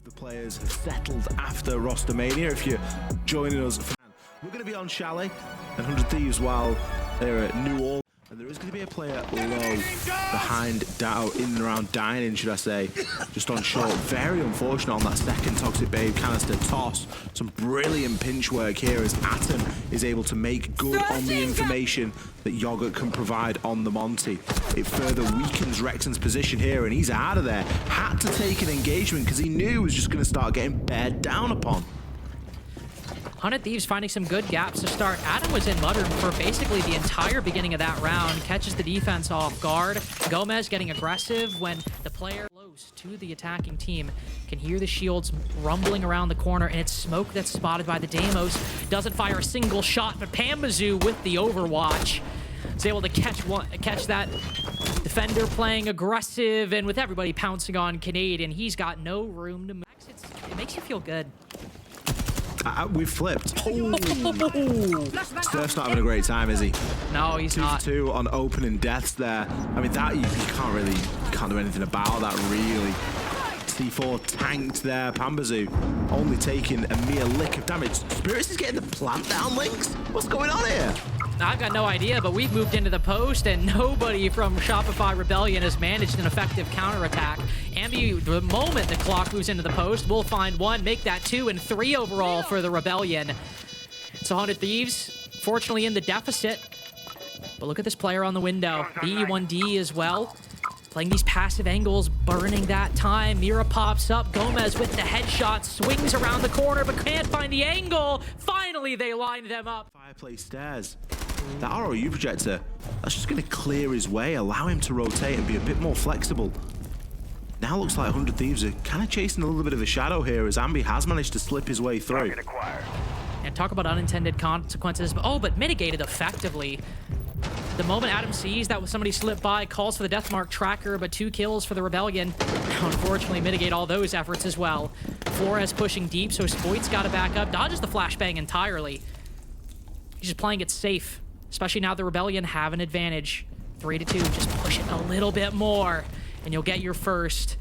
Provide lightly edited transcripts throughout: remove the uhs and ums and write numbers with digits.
of the players have settled after Roster Mania. If you're joining us, we're going to be on Chalet and 100 Thieves while they're at New Orleans. And there is going to be a player low behind, in and around dining, should I say, just on short. Very unfortunate on that second Toxic Babe canister toss. Some brilliant pinch work here as Atom is able to make good on the information that Yogurt can provide on the Monty. It further weakens Rexon's position here, and he's out of there. Had to take an engagement because he knew he was just going to start getting bared down upon. 100 Thieves finding some good gaps to start. Adam was in Mudroom for basically the entire beginning of that round. Catches the defense off guard. Gomez getting aggressive when the player close to the attacking team can hear the shields rumbling around the corner, and it's smoke that's spotted by the Deimos. Doesn't fire a single shot, but Pambazoo with the Overwatch is able to catch that defender playing aggressive, and with everybody pouncing on Canadian, he's got no room to move. It makes you feel good. We've flipped. Oh. Surf's not having a great time, is he? No, he's not. 2-2 on opening deaths there. I mean, that you can't do anything about that, really. C4 tanked there. Pambazoo only taking a mere lick of damage. Spirits is getting the plant down, Lynx? What's going on here? I've got no idea, but we've moved into the post, and nobody from Shopify Rebellion has managed an effective counterattack. Ambi, the moment the clock moves into the post, we'll find one, make that 2 and 3 overall for the Rebellion. So 100 Thieves, fortunately in the deficit. But look at this player on the window. BE1D as well. Playing these passive angles, burning that time. Mira pops up. Gomez with the headshot, swings around the corner, but can't find the angle. Finally, they lined them up. Fireplace stairs. That ROU projector, that's just going to clear his way, allow him to rotate and be a bit more flexible. Now looks like 100 Thieves are kind of chasing a little bit of a shadow here as Ambi has managed to slip his way through. And talk about unintended consequences, but mitigated effectively. The moment Adam sees that somebody slipped by, calls for the Deathmark tracker, but 2 kills for the Rebellion. Unfortunately, mitigate all those efforts as well. Flores pushing deep, so Spoit's got to back up. Dodges the flashbang entirely. He's just playing it safe, especially now the Rebellion have an advantage. 3-2, just push it a little bit more, and you'll get your first.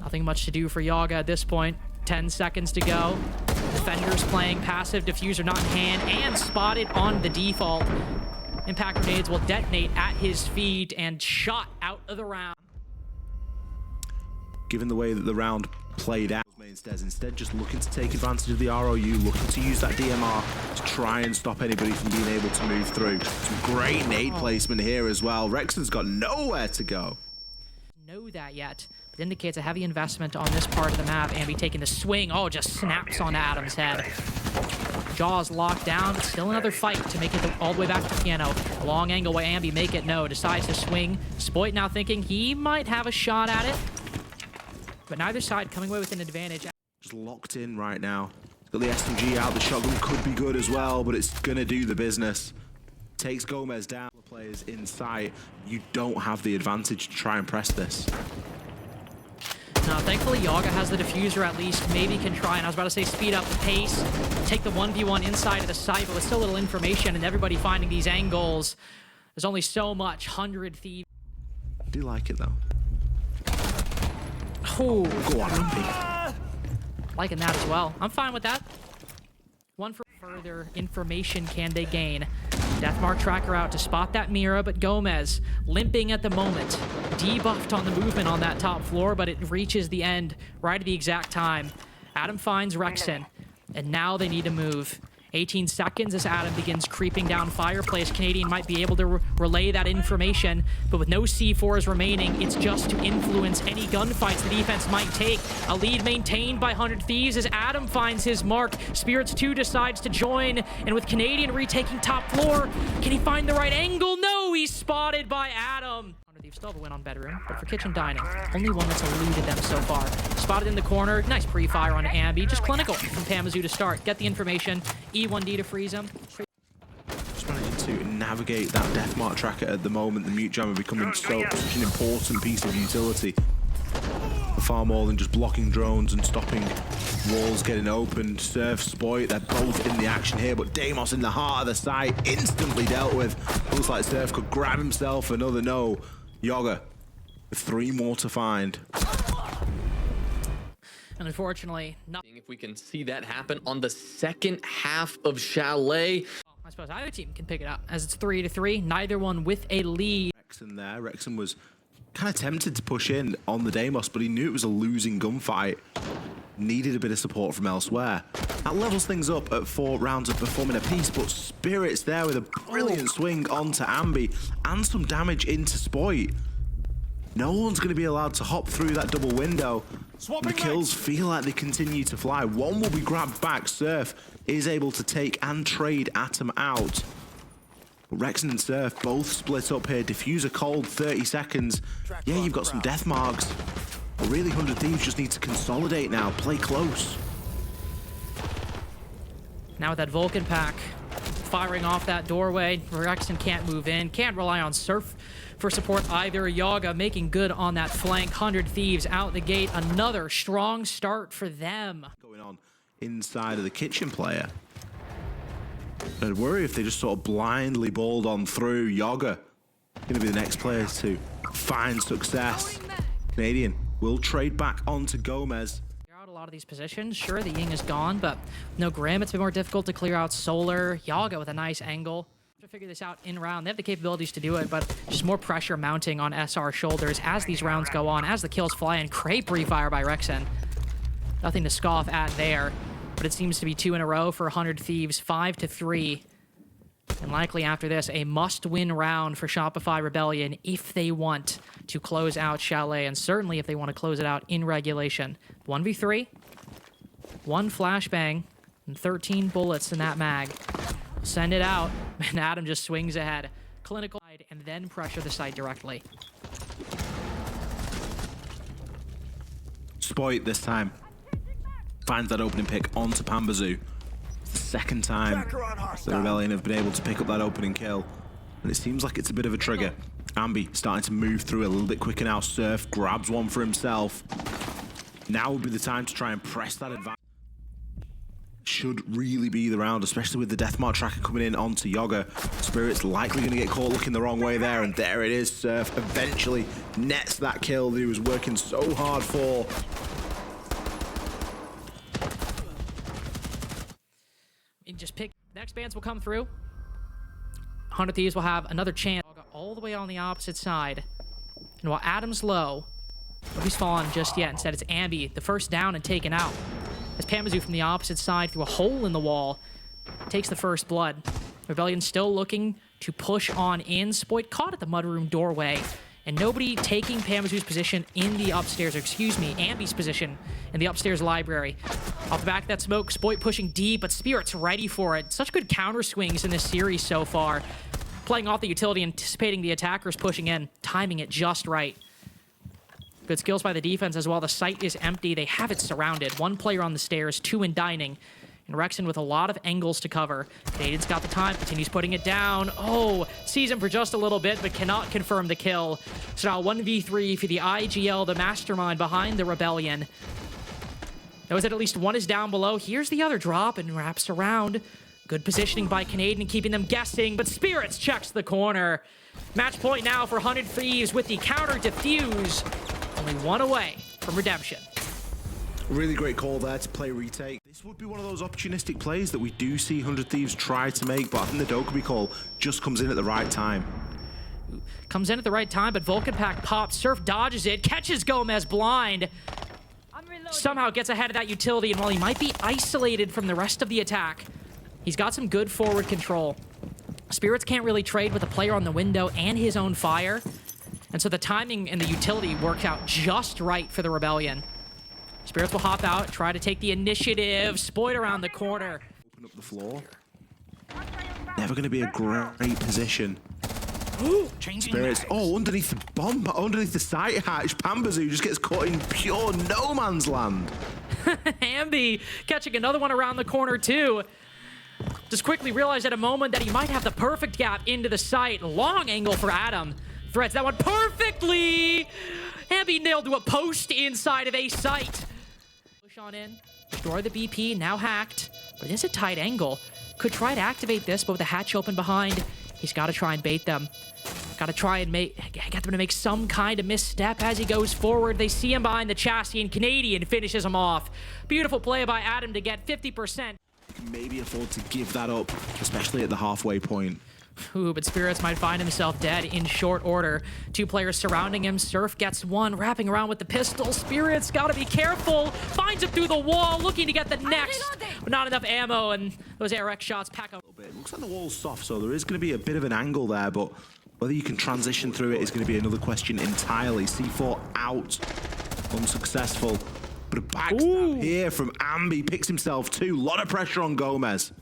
Nothing much to do for Yaga at this point. 10 seconds to go. Defenders playing passive, diffuser not in hand, and spotted on the default. Impact grenades will detonate at his feet and shot out of the round. Given the way that the round played out, instead just looking to take advantage of the ROU, looking to use that DMR to try and stop anybody from being able to move through. Some great nade placement here as well. Rexon's got nowhere to go. Know that yet. It indicates a heavy investment on this part of the map. Ambi taking the swing. Oh, just snaps on Adam's head. Jaws locked down. Still another fight to make it all the way back to Piano. A long angle way Ambi make it no. Decides to swing. Spoit now thinking he might have a shot at it. But neither side coming away with an advantage. Just locked in right now. He's got the SMG out. The shotgun could be good as well, but it's going to do the business. Takes Gomez down. The players in sight. You don't have the advantage to try and press this. No, thankfully Yaga has the diffuser at least, maybe can try, and I was about to say speed up the pace, take the 1v1 inside of the site, but with still little information and everybody finding these angles, there's only so much. 100 Thieves. I do like it though. Oh, go on, Rumpy. Liking that as well. I'm fine with that. One for further information can they gain. Deathmark tracker out to spot that Mira, but Gomez limping at the moment. Debuffed on the movement on that top floor, but it reaches the end right at the exact time. Adam finds Rexon, and now they need to move. 18 seconds as Adam begins creeping down Fireplace. Canadian might be able to relay that information, but with no C4s remaining, it's just to influence any gunfights the defense might take. A lead maintained by 100 Thieves as Adam finds his mark. Spirits 2 decides to join, and with Canadian retaking top floor, can he find the right angle? No, he's spotted by Adam. 100 Thieves still have a win on bedroom, but for kitchen dining, only one that's eluded them so far. Spotted in the corner, nice pre-fire on Ambi, just clinical from Pambazoo to start. Get the information, E1D to freeze him. Just managing to navigate that Deathmark tracker at the moment. The mute jammer becoming such an important piece of utility. Far more than just blocking drones and stopping walls getting opened. Surf, Spoit, they're both in the action here, but Deimos in the heart of the site, instantly dealt with. Looks like Surf could grab himself another no. Yaga with 3 more to find. And unfortunately, nothing. If we can see that happen on the second half of Chalet. I suppose either team can pick it up as it's 3-3, neither one with a lead. Rexon there. Rexon was kind of tempted to push in on the Deimos, but he knew it was a losing gunfight. Needed a bit of support from elsewhere. That levels things up at 4 rounds of performing apiece, but Spirit's there with a brilliant swing onto Ambi and some damage into Spoit. No one's going to be allowed to hop through that double window. The kills feel like they continue to fly. One will be grabbed back. Surf is able to take and trade Atom out. But Rexon and Surf both split up here. Diffuser cold, 30 seconds. Yeah, you've got some death marks. But really, 100 Thieves just need to consolidate now. Play close. Now with that Vulcan pack firing off that doorway, Rexon can't move in. Can't rely on Surf for support either. Yaga making good on that flank. 100 Thieves out the gate. Another strong start for them. Going on inside of the kitchen player. I'd worry if they just sort of blindly balled on through. Yaga going to be the next player to find success. Canadian will trade back onto Gomez. Clear out a lot of these positions. Sure, the Ying is gone, but no Graham. It's been more difficult to clear out Solar. Yaga with a nice angle. To figure this out in round. They have the capabilities to do it, but just more pressure mounting on SR's shoulders as these rounds go on, as the kills fly in. Great pre-fire by Rexon. Nothing to scoff at there, but it seems to be 2 in a row for 100 Thieves, 5-3. And likely after this, a must-win round for Shopify Rebellion if they want to close out Chalet, and certainly if they want to close it out in regulation. 1v3, 1 flashbang, and 13 bullets in that mag. Send it out, and Adam just swings ahead. Clinical, and then pressure the site directly. Spoit this time finds that opening pick onto Pambazoo. It's the second time the Rebellion have been able to pick up that opening kill, and it seems like it's a bit of a trigger. Ambi starting to move through a little bit quicker now. Surf grabs one for himself. Now would be the time to try and press that advantage. Should really be the round, especially with the Deathmark tracker coming in onto Yaga. Spirit's likely going to get caught looking the wrong way there, and there it is. Surf eventually nets that kill that he was working so hard for. And just pick. Next bands will come through. 100 Thieves will have another chance. All the way on the opposite side. And while Adam's low, nobody's fallen just yet. Instead, it's Ambi, the first down and taken out. As Pambazoo from the opposite side through a hole in the wall takes the first blood. Rebellion still looking to push on in. Spoit caught at the mudroom doorway, and nobody taking Pambazoo's position in the upstairs, or excuse me, Ambi's position in the upstairs library. Off the back of that smoke, Spoit pushing deep, but Spirit's ready for it. Such good counter swings in this series so far. Playing off the utility, anticipating the attackers pushing in, timing it just right. Good skills by the defense as well. The site is empty. They have it surrounded. 1 player on the stairs, 2 in dining. And Rexon with a lot of angles to cover. Naden's got the time, continues putting it down. Oh, sees him for just a little bit, but cannot confirm the kill. So now 1v3 for the IGL, the mastermind behind the Rebellion. Knows that at least one is down below. Here's the other drop and wraps around. Good positioning by Canadian, keeping them guessing, but Spirits checks the corner. Match point now for 100 Thieves with the counter defuse. Only 1 away from redemption. Really great call there to play retake. This would be one of those opportunistic plays that we do see 100 Thieves try to make, but I think the Dokkaebi call just comes in at the right time. Comes in at the right time, but Vulcan Pack pops. Surf dodges it, catches Gomez blind. Somehow gets ahead of that utility, and while he might be isolated from the rest of the attack, he's got some good forward control. Spirits can't really trade with a player on the window and his own fire, and so the timing and the utility work out just right for the Rebellion. Spirits will hop out, try to take the initiative. Spoit around the corner. Open up the floor. Never going to be a great position. Spirits, oh, underneath the bomb, underneath the sight hatch, Pambazoo just gets caught in pure no man's land. Ambi catching another one around the corner too. Just quickly realized at a moment that he might have the perfect gap into the site. Long angle for Adam. Threads that one perfectly. Ambi nailed to a post inside of a site. Push on in, destroy the BP, now hacked. But it is a tight angle. Could try to activate this, but with the hatch open behind, he's got to try and bait them. Got to try and get them to make some kind of misstep as he goes forward. They see him behind the chassis, and Canadian finishes him off. Beautiful play by Adam to get 50%. Maybe afford to give that up, especially at the halfway point. Ooh, but Spirits might find himself dead in short order. 2 players surrounding him. Surf gets one, wrapping around with the pistol. Spirits gotta be careful. Finds him through the wall, looking to get the next. But not enough ammo, and those ARX shots pack up. It looks like the wall's soft, so there is going to be a bit of an angle there, but whether you can transition through it is going to be another question entirely. C4 out, unsuccessful. But a backstab here from Ambi, picks himself too. A lot of pressure on Gomez.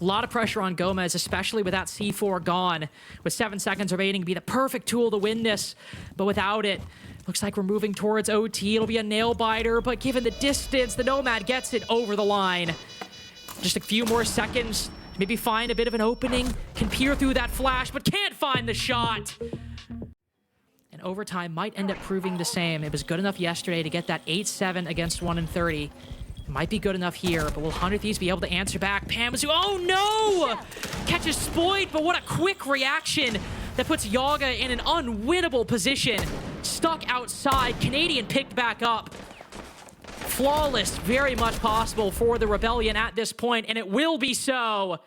A lot of pressure on Gomez, especially with that C4 gone. With 7 seconds remaining, to be the perfect tool to win this. But without it, looks like we're moving towards OT. It'll be a nail biter, but given the distance, the Nomad gets it over the line. Just a few more seconds, maybe find a bit of an opening, can peer through that flash, but can't find the shot. And overtime might end up proving the same. It was good enough yesterday to get that 8-7 against 1-30. It might be good enough here, but will 100 Thieves be able to answer back? Pamazu, oh no! Catches Spoit, but what a quick reaction that puts Yaga in an unwinnable position. Stuck outside, Canadian picked back up. Flawless, very much possible for the Rebellion at this point, and it will be so.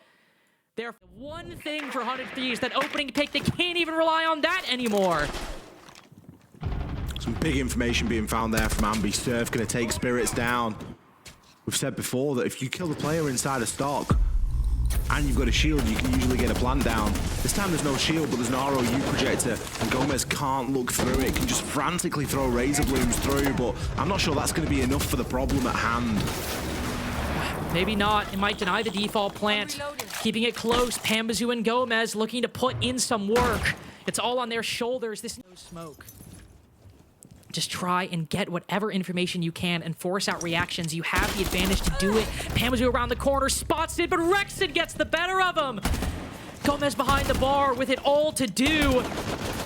They're one thing for 100 Thieves, that opening pick, they can't even rely on that anymore. Some big information being found there from Ambi. Surf going to take Spirits down. We've said before that if you kill the player inside a stock and you've got a shield, you can usually get a plant down. This time there's no shield, but there's an ROU projector, and Gomez can't look through it. Can just frantically throw razor blooms through, but I'm not sure that's going to be enough for the problem at hand. Maybe not. It might deny the default plant. Keeping it close, Pambazu and Gomez looking to put in some work. It's all on their shoulders. This no smoke. Just try and get whatever information you can and force out reactions. You have the advantage to do it. Pambazu around the corner, spots it, but Rexon gets the better of him. Gomez behind the bar with it all to do.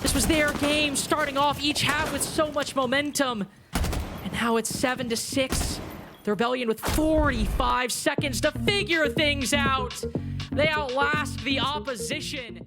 This was their game, starting off each half with so much momentum. And now it's 7-6. The Rebellion with 45 seconds to figure things out. They outlast the opposition.